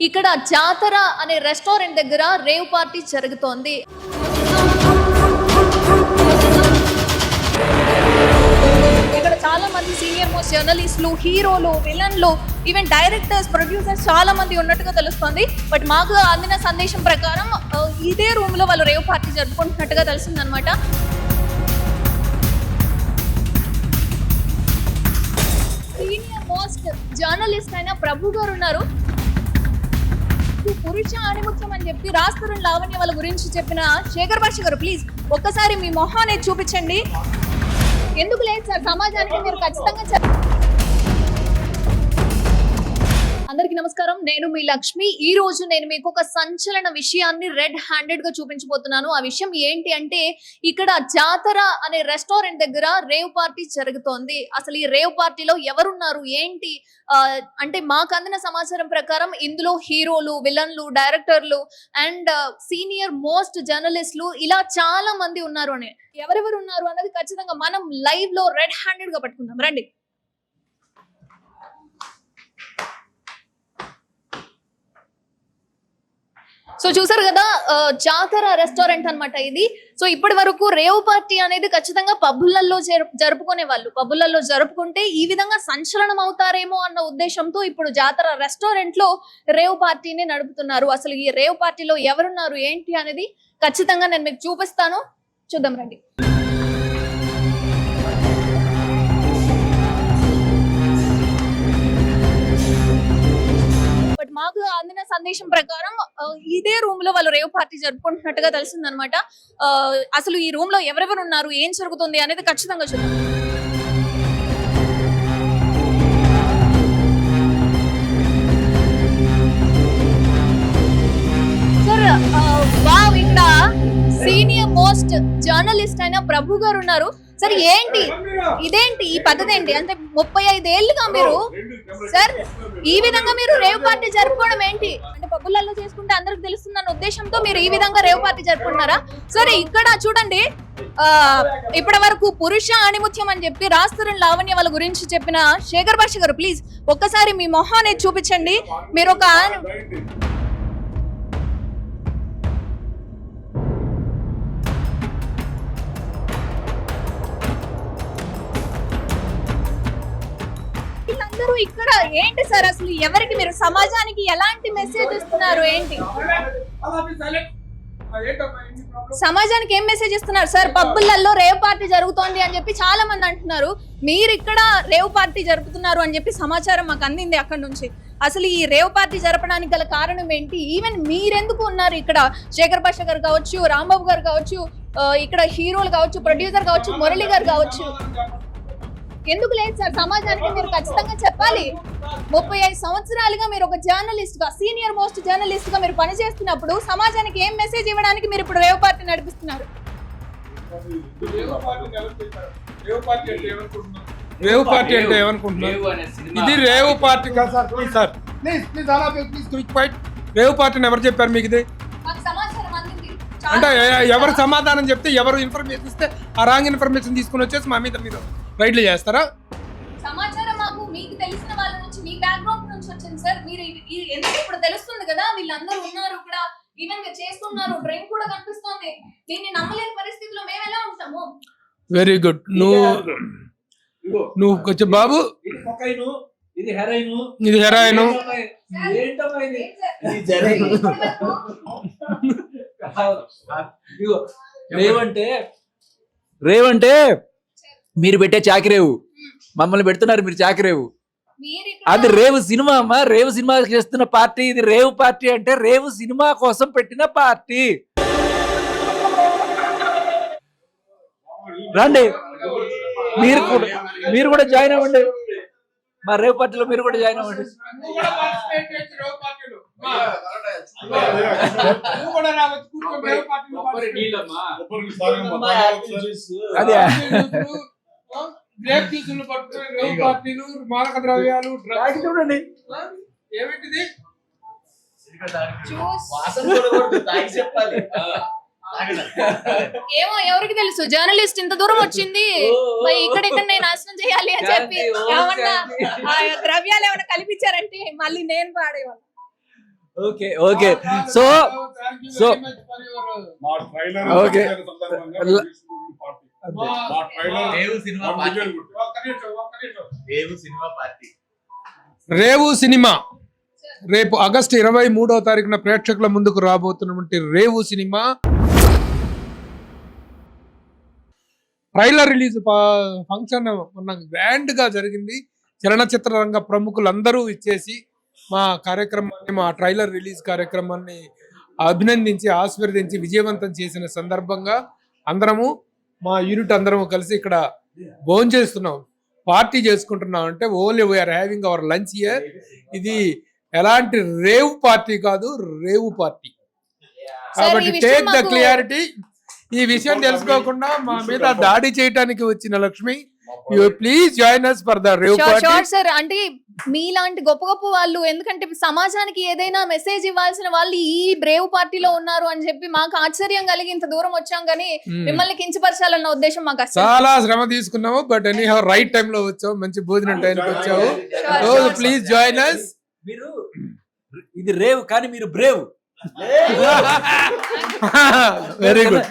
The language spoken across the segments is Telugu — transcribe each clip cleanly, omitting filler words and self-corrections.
ఇక్కడ జాతర అనే రెస్టారెంట్ దగ్గర రేవ్ పార్టీ జరుగుతోంది. ఇక్కడ చాలా మంది సీనియర్ మోస్ట్ జర్నలిస్టులు, హీరోలు, విలన్లు, ఈవెన్ డైరెక్టర్స్, ప్రొడ్యూసర్స్ చాలా మంది ఉన్నట్టుగా తెలుస్తోంది. బట్ మాకు అందిన సందేశం ప్రకారం ఇదే రూమ్ లో వాళ్ళు రేవ్ పార్టీ జరుపుకుంటున్నట్టుగా తెలిసిందనమాట. సీనియర్ మోస్ట్ జర్నలిస్ట్ అయిన ప్రభు గారు ఉన్నారు. పురుష ఆణిముత్యం అని చెప్పి రాస్తరుణ్ లావణ్య వాళ్ళ గురించి చెప్పిన శేఖర్ భాష గారు, ప్లీజ్ ఒక్కసారి మీ మొహాన్ని చూపించండి. ఎందుకు లేదు సార్, సమాజానికి మీరు ఖచ్చితంగా అందరికీ నమస్కారం, నేను మీ లక్ష్మి. ఈ రోజు నేను మీకు ఒక సంచలన విషయాన్ని రెడ్ హ్యాండెడ్ గా చూపించబోతున్నాను. ఆ విషయం ఏంటి అంటే, ఇక్కడ జాతర అనే రెస్టారెంట్ దగ్గర రేవ్ పార్టీ జరుగుతోంది. అసలు ఈ రేవ్ పార్టీలో ఎవరున్నారు ఏంటి అంటే, మాకు అందిన సమాచారం ప్రకారం ఇందులో హీరోలు, విలన్లు, డైరెక్టర్లు అండ్ సీనియర్ మోస్ట్ జర్నలిస్టులు ఇలా చాలా మంది ఉన్నారు. అని ఎవరెవరు ఉన్నారు అన్నది ఖచ్చితంగా మనం లైవ్ లో రెడ్ హ్యాండెడ్ గా పట్టుకుందాం. రండి. సో చూసారు కదా, జాతర రెస్టారెంట్ అన్నమాట ఇది. సో ఇప్పటి వరకు రేవ్ పార్టీ అనేది ఖచ్చితంగా పబ్బులలో జరుపుకునే వాళ్ళు, పబ్బులలో జరుపుకుంటే ఈ విధంగా సంచలనం అవుతారేమో అన్న ఉద్దేశంతో ఇప్పుడు జాతర రెస్టారెంట్ లో రేవ్ పార్టీని నడుపుతున్నారు. అసలు ఈ రేవ్ పార్టీలో ఎవరున్నారు ఏంటి అనేది ఖచ్చితంగా నేను మీకు చూపిస్తాను. చూద్దాం రండి. మాకు అందిన సందేశం ప్రకారం ఇదే రూమ్ లో వాళ్ళు రేవ్ పార్టీ జరుపుకుంటున్నట్టుగా తెలిసిందనమాట. అసలు ఈ రూమ్ లో ఎవరెవరు ఉన్నారు, ఏం జరుగుతుంది అనేది ఖచ్చితంగా చూద్దాం. సార్ వావ్, ఇక్కడ సీనియర్ మోస్ట్ జర్నలిస్ట్ అయిన ప్రభు గారు ఉన్నారు. సార్ ఏంటి ఇదేంటి ఈ పద్ధతి ఏంటి అంటే 35 ఏళ్ళుగా మీరు సార్ ఈ విధంగా మీరు రేవ్ పార్టీ జరుపుకోవడం ఏంటి అంటే, పబ్బులలో చేసుకుంటే అందరికి తెలుస్తుందన్న ఉద్దేశంతో మీరు ఈ విధంగా రేవ్ పార్టీ జరుపుకుంటున్నారా? సరే ఇక్కడ చూడండి, ఇప్పటి వరకు పురుష ఆణిముత్యం అని చెప్పి రాస్తరుణ్ లావణ్య వాళ్ళ గురించి చెప్పిన శేఖర్ భాష గారు, ప్లీజ్ ఒక్కసారి మీ మొహాన్ని చూపించండి. మీరు ఒక అందరూ ఇక్కడ ఏంటి సార్, అసలు ఎవరికి మీరు సమాజానికి ఎలాంటి మెసేజ్ ఇస్తున్నారు ఏంటి, సమాజానికి ఏం మెసేజ్ ఇస్తున్నారు సార్? పబ్బులలో రేవ్ పార్టీ జరుగుతోంది అని చెప్పి చాలా మంది అంటున్నారు, మీరు ఇక్కడ రేవ్ పార్టీ జరుపుతున్నారు అని చెప్పి సమాచారం మాకు అందింది అక్కడ నుంచి. అసలు ఈ రేవ్ పార్టీ జరపడానికి గల కారణం ఏంటి? ఈవెన్ మీరెందుకు ఉన్నారు ఇక్కడ? శేఖర్ భాష గారు కావచ్చు, రాంబాబు గారు కావచ్చు, ఇక్కడ హీరోలు కావచ్చు, ప్రొడ్యూసర్ కావచ్చు, మురళి గారు కావచ్చు, ఎందుకు లేదు సార్? సమాజానికి మీరు ఖచ్చితంగా చెప్పాలి. 35 సంవత్సరాలుగా మీరు ఒక జర్నలిస్ట్ గా, సీనియర్ మోస్ట్ జర్నలిస్ట్ గా మీరు పనిచేస్తున్నప్పుడు సమాజానికి ఏం మెసేజ్ ఇవ్వడానికి మీరు ఇప్పుడు రేవ్ పార్టీ నడిపిస్తున్నారు? రేవ్ పార్టీ అంటే ఏమనుకుంటున్నారు? ఇది రేవ్ పార్టీ కాదు sir. Please sir, please please అలా ప్లీజ్ క్విక్ ఫైట్. రేవ్ పార్టీని ఎవరు చెప్పారు మీకు? ఇది అంటే ఎవరు సమాధానం చెప్తే, ఎవరు ఇన్ఫర్మేషన్ ఇస్తే ఆ రాంగ్ ఇన్ఫర్మేషన్ తీసుకుని వచ్చేసి మా మీద మీరు రైడ్లు చేస్తారా? సమాచారం మాకు మీకు తెలిసిన వాళ్ళ నుంచి, మీ బ్యాక్గ్రౌండ్ నుంచి వచ్చింది సార్. మీరు ఎందుకు ఇప్పుడు తెలుస్తుంది కదా, వీళ్ళందరూ ఉన్నారు ఇక్కడ, ఈవెన్ మీరు చేస్తున్నారు, డ్రింక్ కూడా కనిపిస్తోంది. దీన్ని నమ్మలేని పరిస్థితిలో మేము ఎలా ఉంటాము? Very good. నువ్వు కొంచెం బాబు, ఇది హెరాయిన్, ఇది హెరాయిన్, రేవంటే మీరు పెట్టే చాకిరేవు, మమ్మల్ని పెడుతున్నారు మీరు చాకిరేవు. అది రేవు సినిమా అమ్మా, రేవు సినిమా చేస్తున్న పార్టీ ఇది. రేవు పార్టీ అంటే రేవు సినిమా కోసం పెట్టిన పార్టీ. రండి, మీరు కూడా జాయిన్ అవ్వండి మా రేవు పార్టీలో, మీరు కూడా జాయిన్ అవ్వండి. అదే మాదక ద్రవ్యాలు చూడండి, ఏమో ఎవరికి తెలుసు, జర్నలిస్ట్ ఇంత దూరం వచ్చింది ఇక్కడ నేను నాశనం చేయాలి అని చెప్పి ఏమన్నా ద్రవ్యాలు ఏమైనా కల్పించారంటే మళ్ళీ నేను పాడేవాళ్ళు. Okay okay so so okay Revu cinema రేపు ఆగస్టు 23వ తారీఖున ప్రేక్షకుల ముందుకు రాబోతున్నటువంటి Revu cinema trailer release function మొన్న గ్రాండ్ గా జరిగింది. చలనచిత్ర రంగ ప్రముఖులందరూ ఇచ్చేసి మా కార్యక్రమాన్ని, మా ట్రైలర్ రిలీజ్ కార్యక్రమాన్ని అభినందించి ఆశీర్వదించి విజయవంతం చేసిన సందర్భంగా అందరము మా యూనిట్ అందరము కలిసి ఇక్కడ భోంచేస్తున్నాం, పార్టీ చేసుకుంటున్నాం. అంటే only we're having our lunch here. ఇది ఎలాంటి రేవ్ పార్టీ కాదు, రేవు పార్టీ. కాబట్టి టేక్ ద క్లియారిటీ. ఈ విషయం తెలుసుకోకుండా మా మీద దాడి చేయడానికి వచ్చిన Lakshmi, you please join us for the rave party. Sir అంటే మీలాంటి గొప్ప గొప్ప వాళ్ళు, ఎందుకంటే సమాజానికి ఏదైనా మెసేజ్ ఇవ్వాల్సిన వాళ్ళు ఈ రేవ్ పార్టీలో ఉన్నారు అని చెప్పి మాకు ఆశ్చర్యం కలిగి ఇంత దూరం వచ్చాం. కానీ మిమ్మల్ని కించపరచాలన్న ఉద్దేశం మాకు అసలు. చాలా శ్రమ తీసుకున్నాము, but any how right time లో వచ్చావు, మంచి భోజనం టైంకి వచ్చావు. Please join us. మీరు ఇది రేవ్ కానీ మీరు బ్రేవ్. Very good.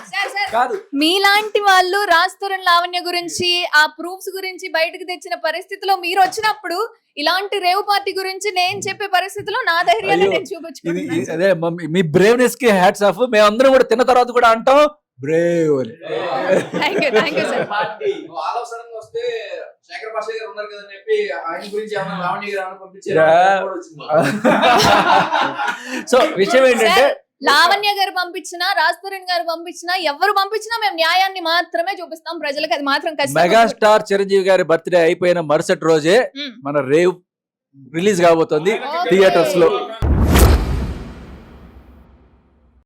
కాదు, మీలాంటి వాళ్ళు రాస్తరుణ్ లావణ్య గురించి ఆ ప్రూఫ్స్ గురించి బయటకు తెచ్చిన పరిస్థితిలో మీరు వచ్చినప్పుడు ఇలాంటి రేవ్ పార్టీ గురించి నేను చెప్పే పరిస్థితిలో నా ధైర్యాన్ని నేను చూపించుకుంటున్నాను. అదే మీ బ్రేవ్నెస్ కి హ్యాట్స్ ఆఫ్. మేమందరం కూడా తిన్న తర్వాత కూడా అంటాం బ్రేవ్ అని. Thank you sir. సో విషయం ఏంటంటే లావణ్య గారు పంపించినా, రాస్తరుణ్ గారు పంపించినా, ఎవరు పంపించినా మేము న్యాయాన్ని మాత్రమే చూపిస్తాం ప్రజలకు. అది మాత్రం మెగాస్టార్ చిరంజీవి గారి బర్త్డే అయిపోయిన మరుసటి రోజే మన రేవ్ రిలీజ్ కాబోతుంది థియేటర్స్ లో.